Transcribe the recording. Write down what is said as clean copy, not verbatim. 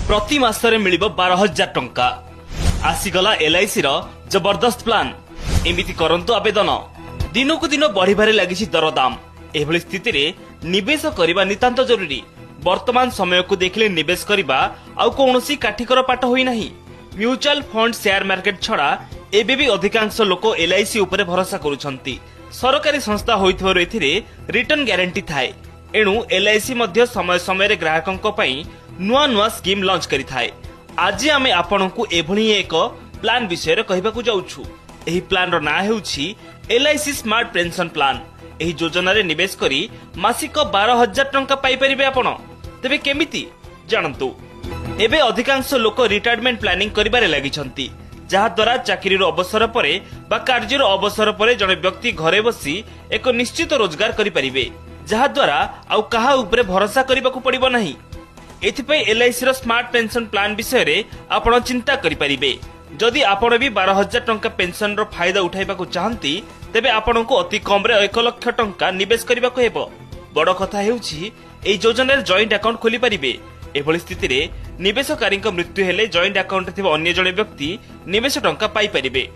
प्रति मासरे मिलिबो 12,000 टंका। आसीगला एलआईसी रो जबरदस्त प्लान। एमिति करंतु आवेदन। दिनकु दिन बढ़िबारे लागिछि दरदाम। एभली स्थिति रे निवेश करिबा नितांत जरूरी। वर्तमान समय को देखले निवेश करिबा आउ कोनोसी काठिकर पाठ होई नाही। म्यूचुअल फंड शेयर मार्केट छड़ा एबे भी अधिकांश लोक एलआईसी उपरे भरोसा करूछंती। सरकारी संस्था होइथबार एथिरे रिटर्न ग्यारंटी थाए। एणु एलआईसी मध्य समय समय रे ग्राहकंक पई नुआ नुआ स्कीम लॉन्च करि थाए। आज आमे आपनकु एभली एक प्लान विषय रे कहिबाकू जाउछु। एही प्लान रो ना हेउछि एलआईसी स्मार्ट पेंशन प्लान। एही योजना रे निवेश करी मासिक 12,000 टंका पाई परिबे आपण। तेबे केमिति जानंतु। एबे अधिकांश लोक रिटायरमेंट प्लानिंग करिबारे लागिछंती, जहा द्वारा चाकरी अवसर परे बा कार्यर अवसर परे जने व्यक्ति घरे बसी एक निश्चित रोजगार करि परिबे, जहा द्वारा आउ कहा उपरे भरोसा करिबाकू पड़िबो नाही। एथिपई एलआईसी रो स्मार्ट पेंशन प्लान विषय रे आपण चिंता करि परिबे। जदि आपण भी 12,000 टंका पेंशन रो फायदा उठाइबाकू चाहंती, तेबे आपणको अति कम रे 1 लाख टंका निवेश करिबाकू हेबो। बड़ कथा हेउछि एई योजना रे जॉइंट अकाउंट खोली परिबे। एभली स्थिति रे निवेशकारी मृत्यु हेले जॉइंट अकाउंट थिबा अन्य जणे व्यक्ति निवेश टंका पाई परिबे।